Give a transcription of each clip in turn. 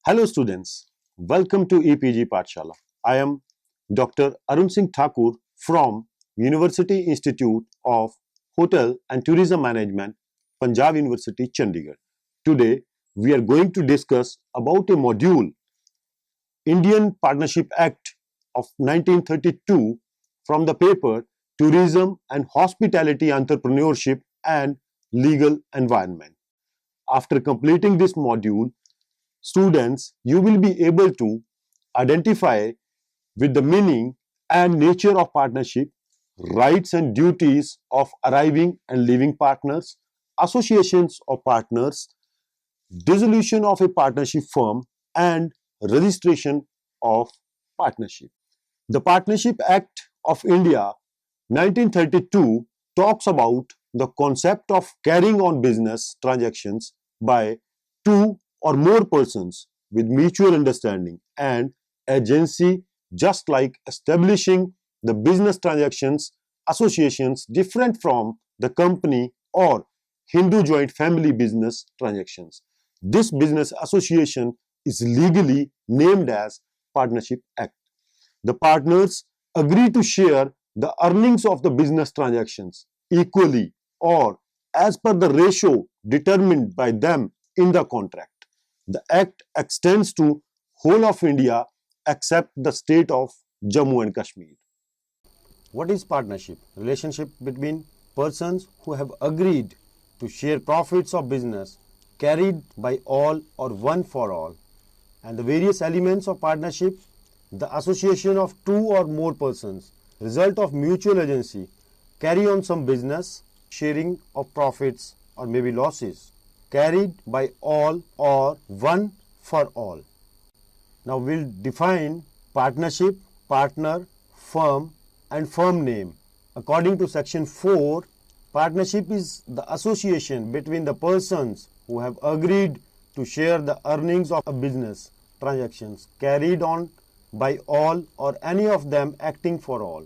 Hello students, welcome to EPG Pathshala. I am Dr. Arun Singh Thakur from University Institute of Hotel and Tourism Management, Punjab University, Chandigarh. Today we are going to discuss about a module, Indian Partnership Act of 1932 from the paper Tourism and Hospitality Entrepreneurship and Legal Environment. After completing this module, students, you will be able to identify with the meaning and nature of partnership, rights and duties of arriving and leaving partners, associations of partners, dissolution of a partnership firm, and registration of partnership. The Partnership Act of India 1932 talks about the concept of carrying on business transactions by two or more persons with mutual understanding and agency, just like establishing the business transactions associations different from the company or Hindu joint family business transactions. This business association is legally named as Partnership Act. The partners agree to share the earnings of the business transactions equally or as per the ratio determined by them in the contract. The act extends to whole of India except the state of Jammu and Kashmir. What is partnership? Relationship between persons who have agreed to share profits of business carried by all or one for all. And the various elements of partnership: the association of two or more persons, result of mutual agency, carry on some business, sharing of profits or maybe losses, carried by all or one for all. Now we'll define partnership, partner, firm and firm name. According to section 4, partnership is the association between the persons who have agreed to share the earnings of a business transactions carried on by all or any of them acting for all.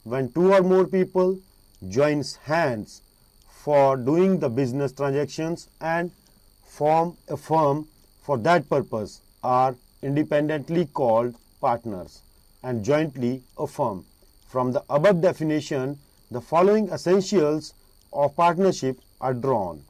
When two or more people joins hands for doing the business transactions and form a firm for that purpose are independently called partners and jointly a firm. From the above definition, the following essentials of partnership are drawn: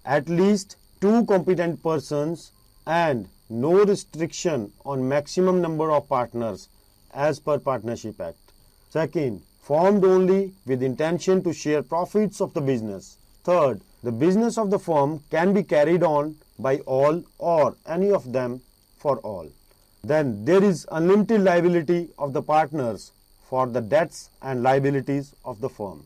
at least two competent persons and no restriction on maximum number of partners as per Partnership Act. Second, formed only with intention to share profits of the business. Third, the business of the firm can be carried on by all or any of them for all. Then there is unlimited liability of the partners for the debts and liabilities of the firm.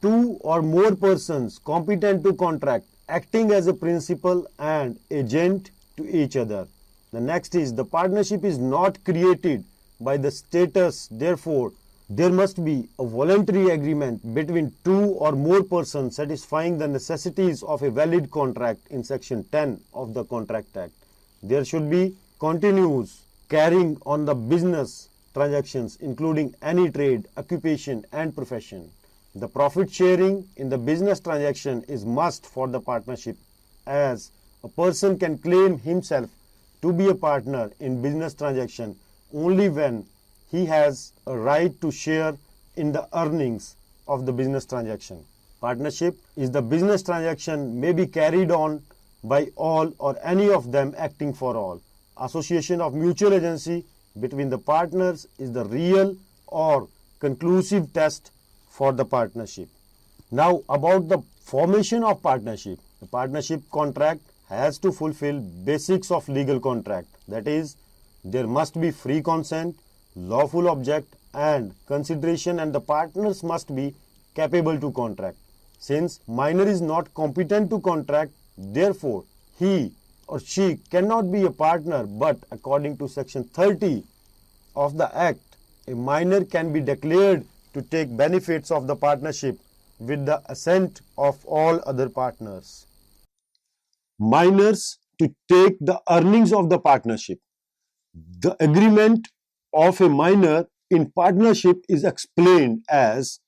Two or more persons competent to contract acting as a principal and agent to each other. The next is the partnership is not created by the status, therefore there must be a voluntary agreement between two or more persons satisfying the necessities of a valid contract in section 10 of the Contract Act. There should be continuous carrying on the business transactions including any trade, occupation and profession. The profit sharing in the business transaction is must for the partnership, as a person can claim himself to be a partner in business transaction only when he has a right to share in the earnings of the business transaction. Partnership is the business transaction may be carried on by all or any of them acting for all. Association of mutual agency between the partners is the real or conclusive test for the partnership. Now about the formation of partnership. The partnership contract has to fulfill basics of legal contract. That is, there must be free consent, lawful object and consideration, and the partners must be capable to contract. Since minor is not competent to contract, therefore he or she cannot be a partner, but according to section 30 of the Act, a minor can be declared to take benefits of the partnership with the assent of all other partners. Minors to take the earnings of the partnership. The agreement of a minor in partnership is explained as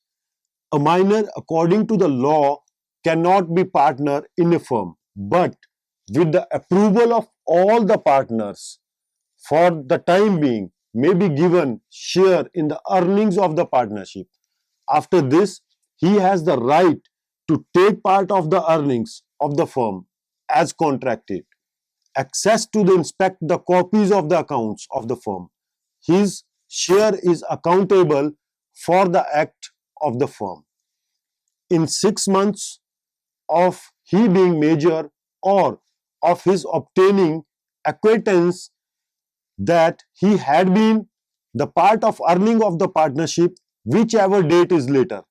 a minor according to the law cannot be partner in a firm, but with the approval of all the partners for the time being may be given share in the earnings of the partnership. After this, he has the right to take part of the earnings of the firm as contracted, access to inspect the copies of the accounts of the firm. His share is accountable for the act of the firm. In 6 months of he being major or of his obtaining acquaintance that he had been the part of earning of the partnership, whichever date is later,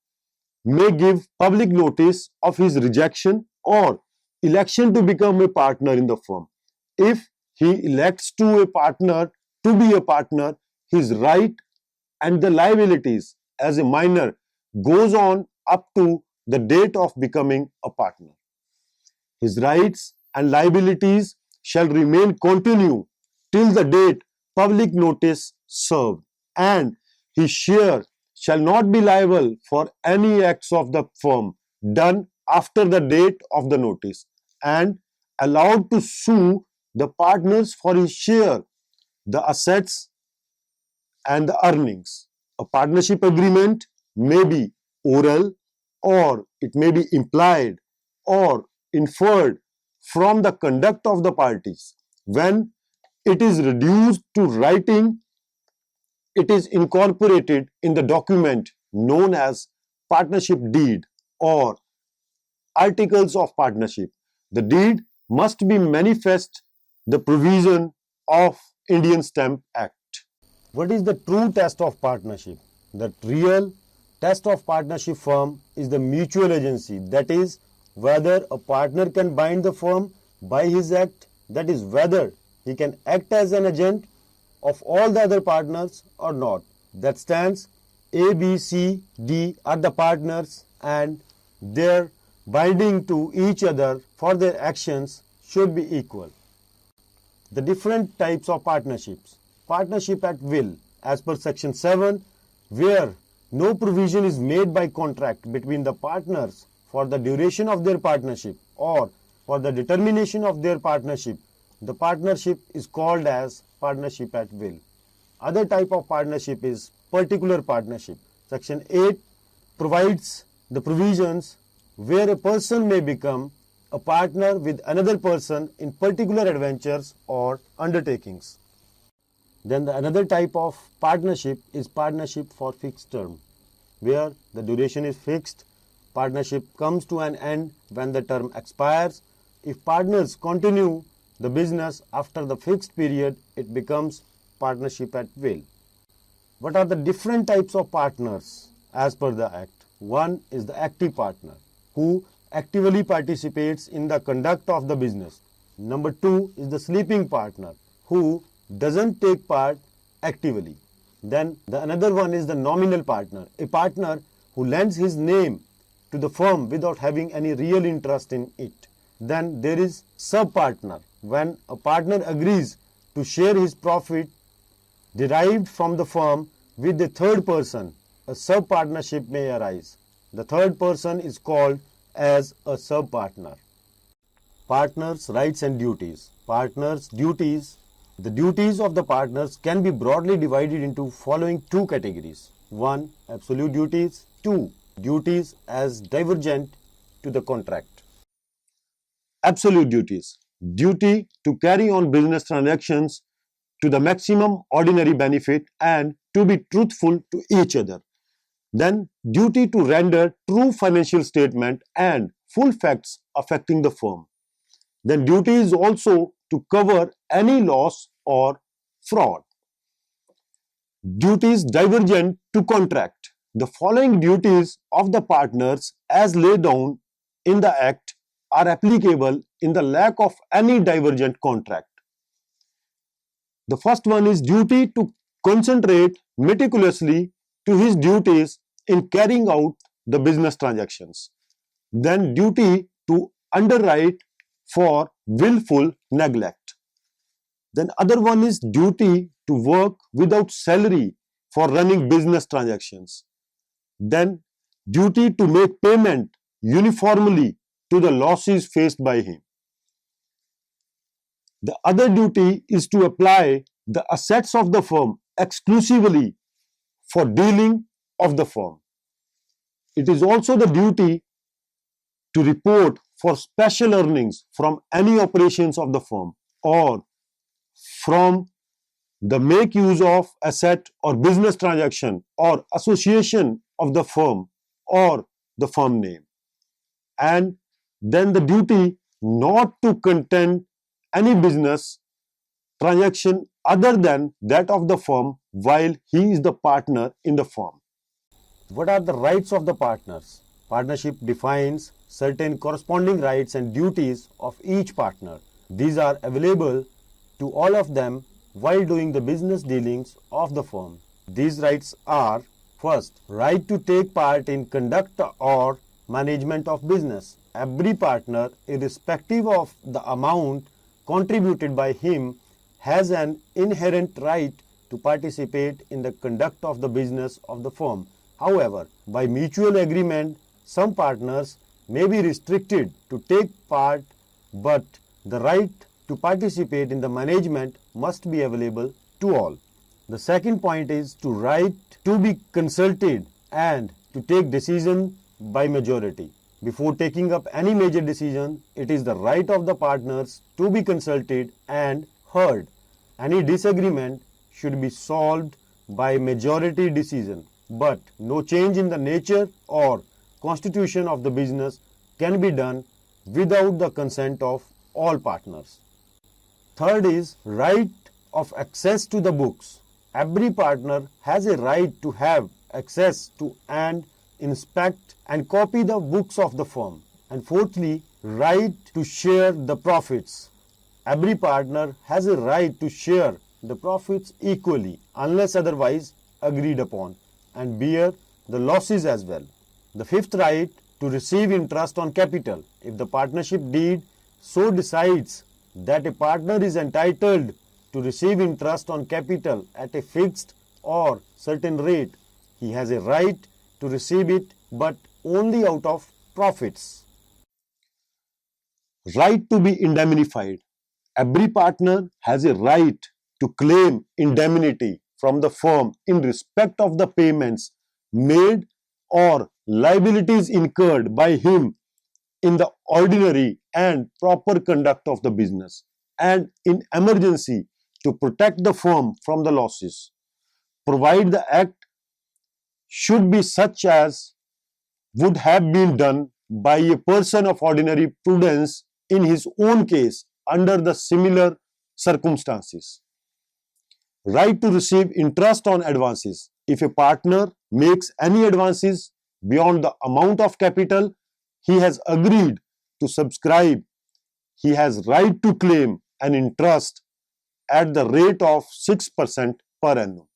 may give public notice of his rejection or election to become a partner in the firm. If he elects to be a partner, his right and the liabilities as a minor goes on up to the date of becoming a partner. His rights and liabilities shall remain continue till the date public notice served, and his share shall not be liable for any acts of the firm done after the date of the notice, and allowed to sue the partners for his share, the assets and the earnings. A partnership agreement may be oral or it may be implied or inferred from the conduct of the parties. When it is reduced to writing, it is incorporated in the document known as partnership deed or articles of partnership. The deed must be manifest the provision of Indian Stamp Act. What is the true test of partnership? The real test of partnership firm is the mutual agency. That is, whether a partner can bind the firm by his act, that is, whether he can act as an agent of all the other partners or not. That stands A, B, C, D are the partners and their binding to each other for their actions should be equal. The different types of partnerships. Partnership at will, as per section 7, where no provision is made by contract between the partners for the duration of their partnership or for the determination of their partnership, the partnership is called as partnership at will. Other type of partnership is particular partnership. Section 8 provides the provisions where a person may become a partner with another person in particular adventures or undertakings. Then another type of partnership is partnership for fixed term, where the duration is fixed. Partnership comes to an end when the term expires. If partners continue the business after the fixed period, it becomes partnership at will. What are the different types of partners as per the Act? One is the active partner, who actively participates in the conduct of the business. Number two is the sleeping partner, who doesn't take part actively. Then another one is the nominal partner, a partner who lends his name to the firm without having any real interest in it. Then there is sub-partner, when a partner agrees to share his profit derived from the firm with the third person. A sub-partnership may arise. The third person is called as a sub-partner. Partners' rights and duties. Partners' duties. The duties of the partners can be broadly divided into following two categories. 1. Absolute duties. 2. Duties as divergent to the contract. Absolute duties. Duty to carry on business transactions to the maximum ordinary benefit and to be truthful to each other. Then duty to render true financial statement and full facts affecting the firm. Then duty is also to cover any loss or fraud. Duties divergent to contract. The following duties of the partners as laid down in the Act are applicable in the lack of any divergent contract. The first one is duty to concentrate meticulously to his duties in carrying out the business transactions. Then duty to underwrite for willful neglect. Then other one is duty to work without salary for running business transactions. Then duty to make payment uniformly to the losses faced by him. The other duty is to apply the assets of the firm exclusively for dealing of the firm. It is also the duty to report for special earnings from any operations of the firm or from the make use of asset or business transaction or association of the firm or the firm name. And then the duty not to contend any business transaction other than that of the firm while he is the partner in the firm. What are the rights of the partners? Partnership defines certain corresponding rights and duties of each partner. These are available to all of them while doing the business dealings of the firm. These rights are: first, right to take part in conduct or management of business. Every partner, irrespective of the amount contributed by him, has an inherent right to participate in the conduct of the business of the firm. However, by mutual agreement, some partners may be restricted to take part, but the right to participate in the management must be available to all. The second point is to right to be consulted and to take decision by majority. Before taking up any major decision, it is the right of the partners to be consulted and heard. Any disagreement should be solved by majority decision, but no change in the nature or constitution of the business can be done without the consent of all partners. Third is right of access to the books. Every partner has a right to have access to and inspect and copy the books of the firm. And fourthly, right to share the profits. Every partner has a right to share the profits equally unless otherwise agreed upon and bear the losses as well. The fifth right, to receive interest on capital. If the partnership deed so decides that a partner is entitled to receive interest on capital at a fixed or certain rate, he has a right to receive it, but only out of profits. Right to be indemnified. Every partner has a right to claim indemnity from the firm in respect of the payments made or liabilities incurred by him in the ordinary and proper conduct of the business, and in emergency to protect the firm from the losses, provided the act should be such as would have been done by a person of ordinary prudence in his own case under the similar circumstances. Right to receive interest on advances. If a partner makes any advances beyond the amount of capital he has agreed to subscribe, he has right to claim an interest at the rate of 6% per annum.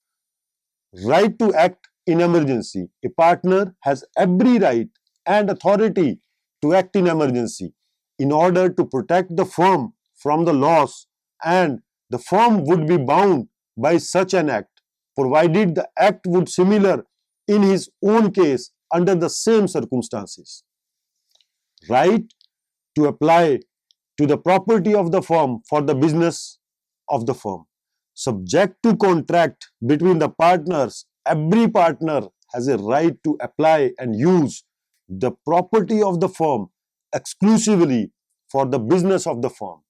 Right to act in emergency. A partner has every right and authority to act in emergency in order to protect the firm from the loss, and the firm would be bound by such an act, provided the act would similar in his own case under the same circumstances. Right to apply to the property of the firm for the business of the firm. Subject to contract between the partners, every partner has a right to apply and use the property of the firm exclusively for the business of the firm.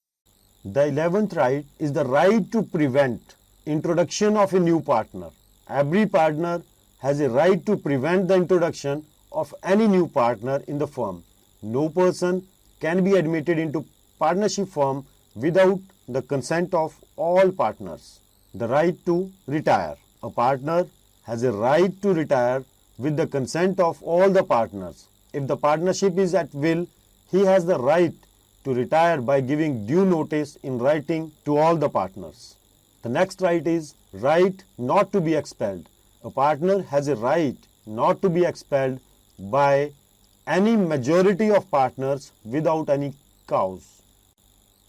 The 11th right is the right to prevent introduction of a new partner. Every partner has a right to prevent the introduction of any new partner in the firm. No person can be admitted into partnership firm without the consent of all partners. The right to retire. A partner has a right to retire with the consent of all the partners. If the partnership is at will, he has the right to retire by giving due notice in writing to all the partners. The next right is right not to be expelled. A partner has a right not to be expelled by any majority of partners without any cause.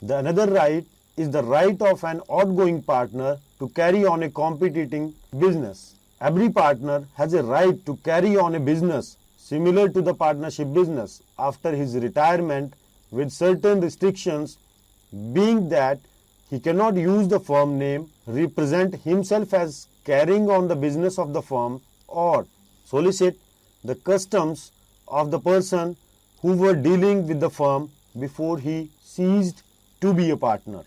The another right is the right of an outgoing partner to carry on a competing business. Every partner has a right to carry on a business similar to the partnership business after his retirement, with certain restrictions being that He cannot use the firm name, represent himself as carrying on the business of the firm, or solicit the customs of the person who were dealing with the firm before he ceased to be a partner.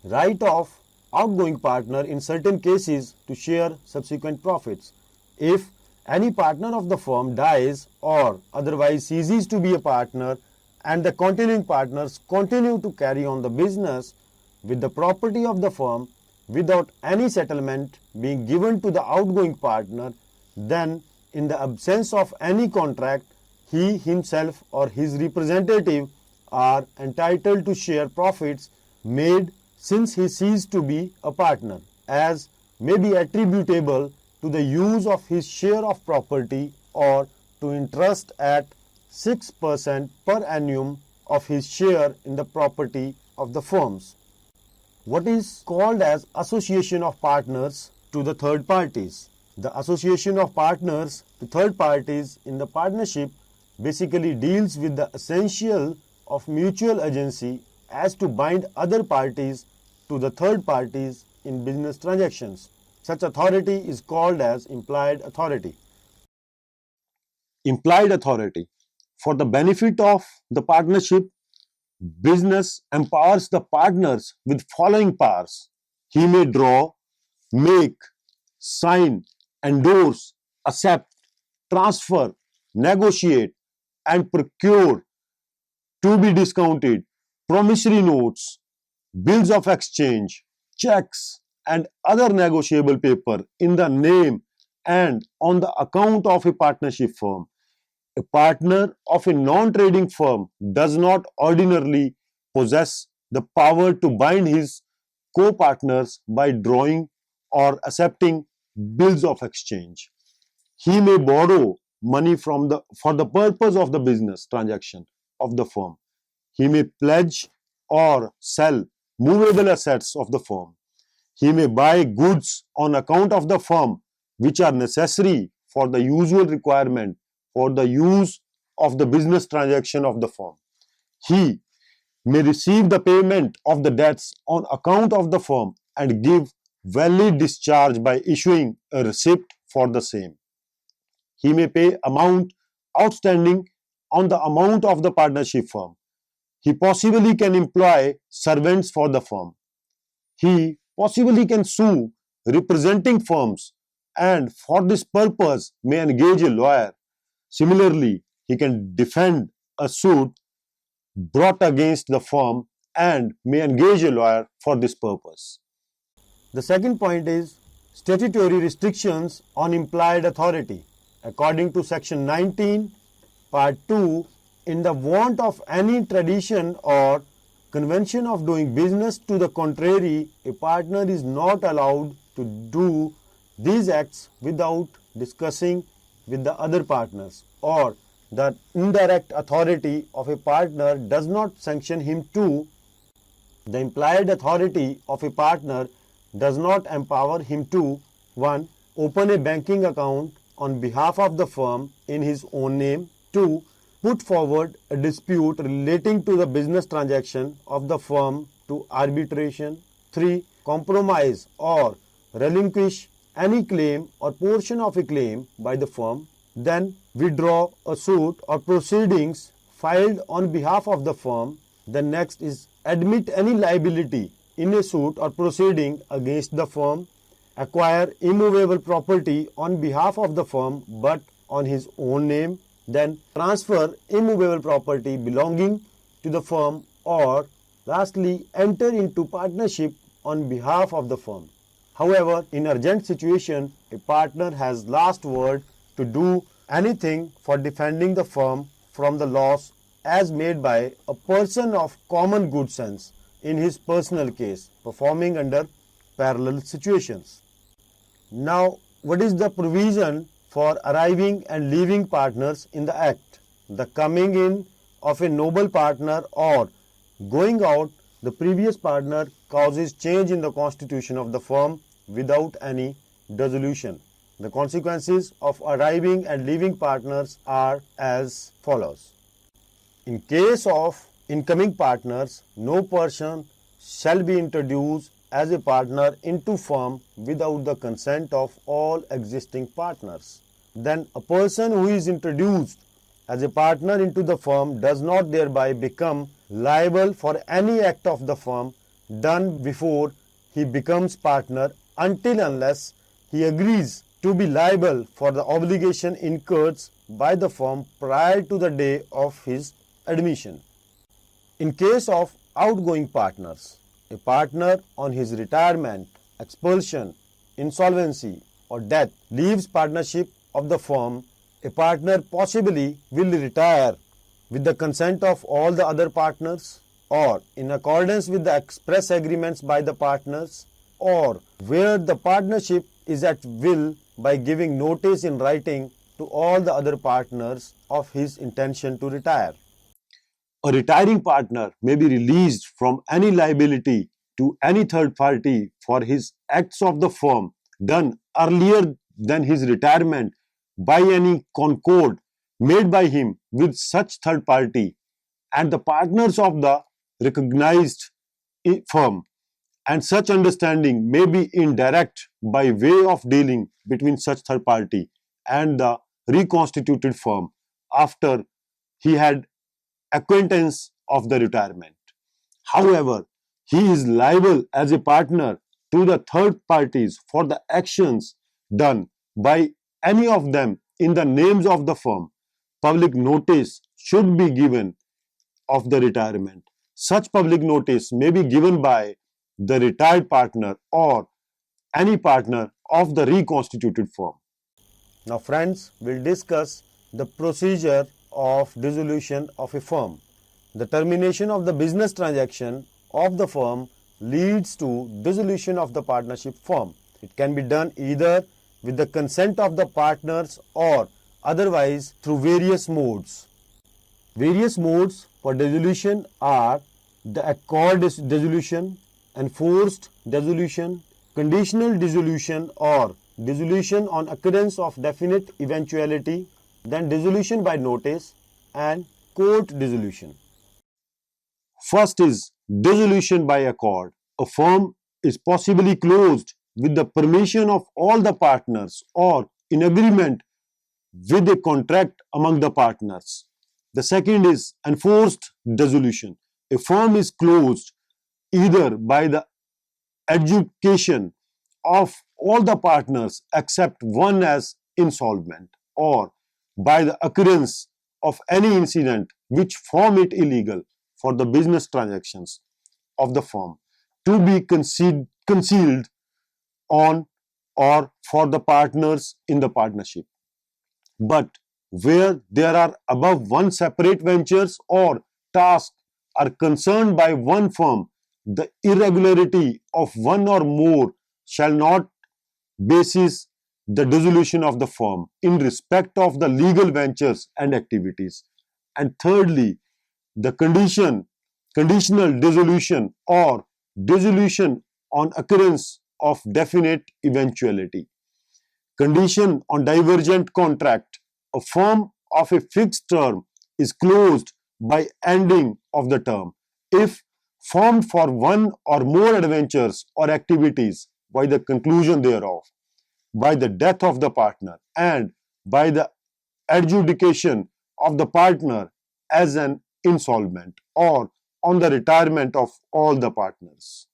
Right of outgoing partner in certain cases to share subsequent profits. If any partner of the firm dies or otherwise ceases to be a partner and the continuing partners continue to carry on the business with the property of the firm without any settlement being given to the outgoing partner, then in the absence of any contract, he himself or his representative are entitled to share profits made since he ceased to be a partner, as may be attributable to the use of his share of property or to interest at 6% per annum of his share in the property of the firms. What is called as association of partners to the third parties? The association of partners to third parties in the partnership basically deals with the essential of mutual agency as to bind other parties to the third parties in business transactions. Such authority is called as implied authority. Implied authority. For the benefit of the partnership, business empowers the partners with following powers. He may draw, make, sign, endorse, accept, transfer, negotiate, and procure to be discounted promissory notes, bills of exchange, checks, and other negotiable paper in the name and on the account of a partnership firm. A partner of a non-trading firm does not ordinarily possess the power to bind his co-partners by drawing or accepting bills of exchange. He may borrow money for the purpose of the business transaction of the firm. He may pledge or sell movable assets of the firm. He may buy goods on account of the firm which are necessary for the usual requirement for the use of the business transaction of the firm. He may receive the payment of the debts on account of the firm and give valid discharge by issuing a receipt for the same. He may pay amount outstanding on the amount of the partnership firm. He possibly can employ servants for the firm. He possibly can sue representing firms and for this purpose may engage a lawyer. Similarly, he can defend a suit brought against the firm and may engage a lawyer for this purpose. The second point is statutory restrictions on implied authority. According to section 19, part 2, in the want of any tradition or convention of doing business to the contrary, a partner is not allowed to do these acts without discussing with the other partners, or the indirect authority of a partner does not sanction him to. The implied authority of a partner does not empower him to 1. Open a banking account on behalf of the firm in his own name. 2. Put forward a dispute relating to the business transaction of the firm to arbitration. 3. Compromise or relinquish any claim or portion of a claim by the firm. Then withdraw a suit or proceedings filed on behalf of the firm. The next is admit any liability in a suit or proceeding against the firm. Acquire immovable property on behalf of the firm but on his own name. Then transfer immovable property belonging to the firm, or lastly enter into partnership on behalf of the firm. However, in urgent situation, a partner has last word to do anything for defending the firm from the loss as made by a person of common good sense in his personal case, performing under parallel situations. Now, what is the provision for arriving and leaving partners in the act? The coming in of a noble partner or going out the previous partner causes change in the constitution of the firm without any dissolution. The consequences of arriving and leaving partners are as follows. In case of incoming partners, no person shall be introduced as a partner into firm without the consent of all existing partners. Then a person who is introduced as a partner into the firm does not thereby become liable for any act of the firm done before he becomes partner until unless he agrees to be liable for the obligation incurred by the firm prior to the day of his admission. In case of outgoing partners, a partner on his retirement, expulsion, insolvency or death leaves partnership of the firm, a partner possibly will retire with the consent of all the other partners or in accordance with the express agreements by the partners, or where the partnership is at will by giving notice in writing to all the other partners of his intention to retire. A retiring partner may be released from any liability to any third party for his acts of the firm done earlier than his retirement by any concord made by him with such third party and the partners of the recognized firm, and such understanding may be indirect by way of dealing between such third party and the reconstituted firm after he had acquaintance of the retirement. However, he is liable as a partner to the third parties for the actions done by any of them in the names of the firm. Public notice should be given of the retirement. Such public notice may be given by the retired partner or any partner of the reconstituted firm. Now friends, we'll discuss the procedure of dissolution of a firm. The termination of the business transaction of the firm leads to dissolution of the partnership firm. It can be done either with the consent of the partners or otherwise through various modes. Various modes for dissolution are the accord dissolution, enforced dissolution, conditional dissolution or dissolution on occurrence of definite eventuality, then dissolution by notice and court dissolution. First is dissolution by accord. A firm is possibly closed with the permission of all the partners or in agreement with a contract among the partners. The second is enforced dissolution. A firm is closed either by the adjudication of all the partners except one as insolvent or by the occurrence of any incident which form it illegal for the business transactions of the firm to be concealed on or for the partners in the partnership. But where there are above one separate ventures or tasks are concerned by one firm, the irregularity of one or more shall not basis the dissolution of the firm in respect of the legal ventures and activities. And thirdly, the conditional dissolution or dissolution on occurrence of definite eventuality. Condition on divergent contract. A firm of a fixed term is closed by ending of the term if formed for one or more adventures or activities by the conclusion thereof, by the death of the partner and by the adjudication of the partner as an insolvent or on the retirement of all the partners.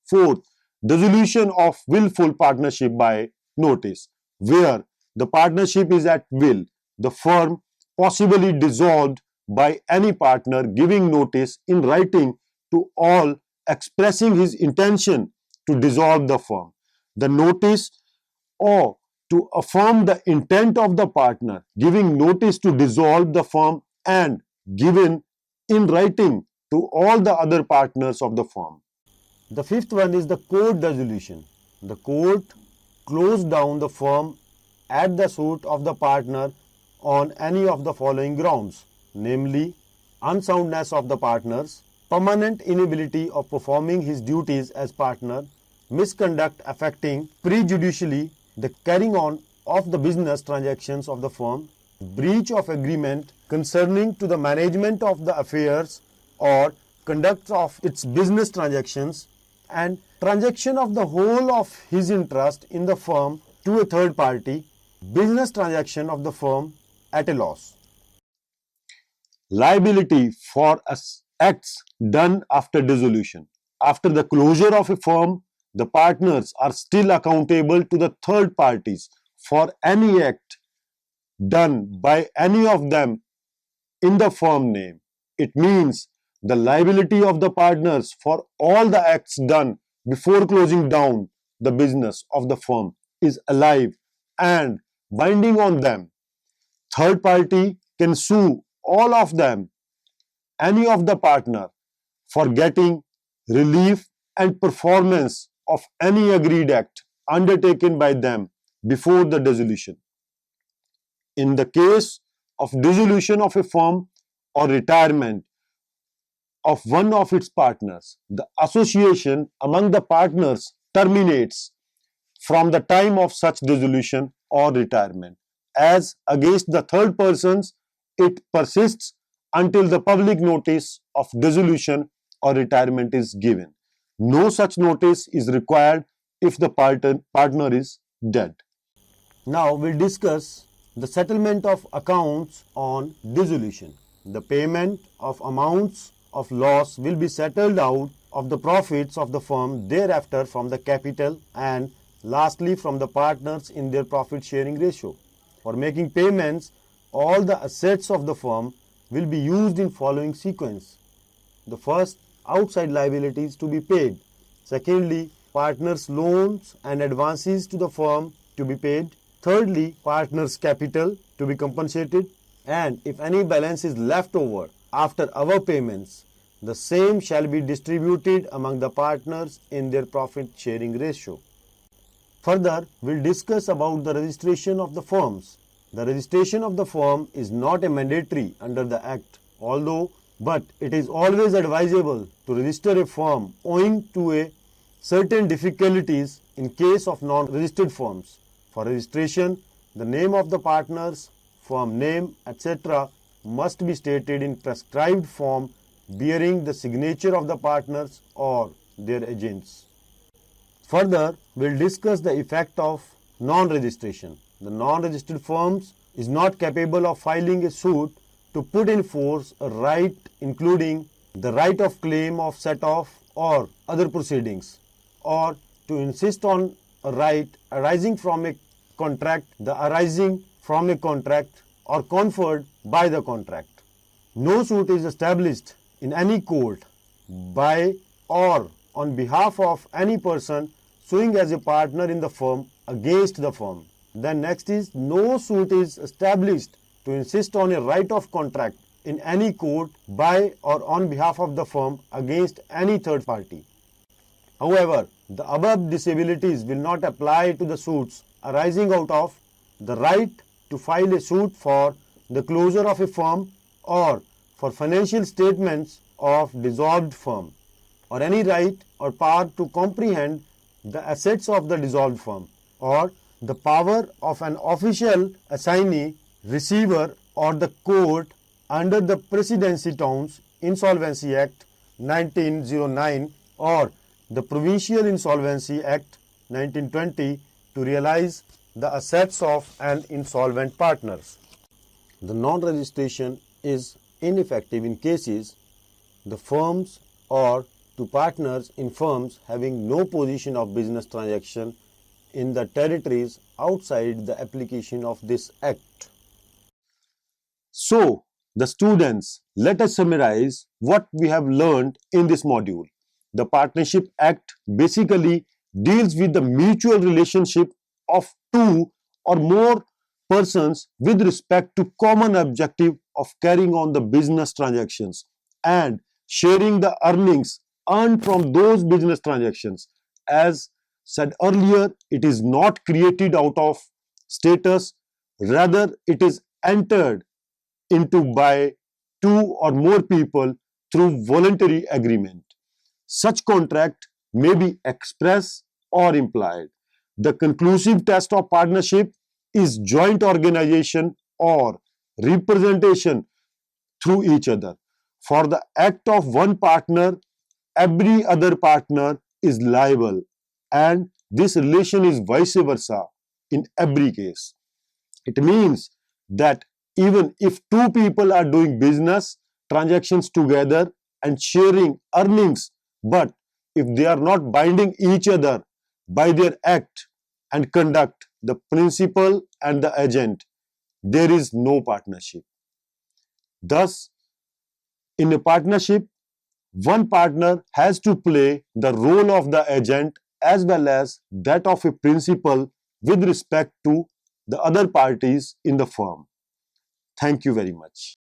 Fourth, dissolution of willful partnership by notice, where the partnership is at will, the firm possibly dissolved by any partner giving notice in writing to all expressing his intention to dissolve the firm. The notice or to affirm the intent of the partner giving notice to dissolve the firm and given in writing to all the other partners of the firm. The fifth one is the court dissolution. The court closed down the firm at the suit of the partner on any of the following grounds, namely unsoundness of the partners, permanent inability of performing his duties as partner, misconduct affecting prejudicially the carrying on of the business transactions of the firm, breach of agreement concerning to the management of the affairs or conduct of its business transactions and transaction of the whole of his interest in the firm to a third party, business transaction of the firm at a loss. Liability for acts done after dissolution. After the closure of a firm, the partners are still accountable to the third parties for any act done by any of them in the firm name. It means the liability of the partners for all the acts done before closing down the business of the firm is alive and binding on them. Third party can sue all of them, any of the partner, for getting relief and performance of any agreed act undertaken by them before the dissolution. In the case of dissolution of a firm or retirement of one of its partners, the association among the partners terminates from the time of such dissolution or retirement. As against the third persons, it persists until the public notice of dissolution or retirement is given. No such notice is required if the partner is dead. Now we'll discuss the settlement of accounts on dissolution. The payment of amounts of loss will be settled out of the profits of the firm thereafter from the capital and lastly from the partners in their profit sharing ratio. For making payments, all the assets of the firm will be used in following sequence. The first, outside liabilities to be paid. Secondly, partners' loans and advances to the firm to be paid. Thirdly, partners' capital to be compensated. And if any balance is left over after our payments, the same shall be distributed among the partners in their profit sharing ratio. Further, we'll discuss about the registration of the firms. The registration of the firm is not a mandatory under the Act, but it is always advisable to register a firm owing to a certain difficulties in case of non-registered firms. For registration, the name of the partners, firm name, etc. must be stated in prescribed form bearing the signature of the partners or their agents. Further, we'll discuss the effect of non-registration. The non-registered firms is not capable of filing a suit to put in force a right including the right of claim of set-off or other proceedings, or to insist on a right arising from a contract, the arising from a contract or conferred by the contract. No suit is established in any court by or on behalf of any person suing as a partner in the firm against the firm. Then next is no suit is established to insist on a right of contract in any court by or on behalf of the firm against any third party. However, the above disabilities will not apply to the suits arising out of the right to file a suit for the closure of a firm or for financial statements of dissolved firm, or any right or power to comprehend the assets of the dissolved firm, or the power of an official assignee, receiver, or the court under the Presidency Towns Insolvency Act 1909 or the Provincial Insolvency Act 1920 to realize the assets of an insolvent partners. The non-registration is ineffective in cases the firms or to partners in firms having no position of business transaction in the territories outside the application of this Act. So, the students, let us summarize what we have learned in this module. The Partnership Act basically deals with the mutual relationship of two or more persons with respect to common objective of carrying on the business transactions and sharing the earnings earned from those business transactions. As said earlier, it is not created out of status, rather it is entered into by two or more people through voluntary agreement. Such contract may be express or implied. The conclusive test of partnership is joint organization or representation through each other. For the act of one partner, every other partner is liable, and this relation is vice versa in every case. It means that even if two people are doing business transactions together and sharing earnings, but if they are not binding each other by their act and conduct, the principal and the agent, there is no partnership. Thus, in a partnership, one partner has to play the role of the agent as well as that of a principal with respect to the other parties in the firm. Thank you very much.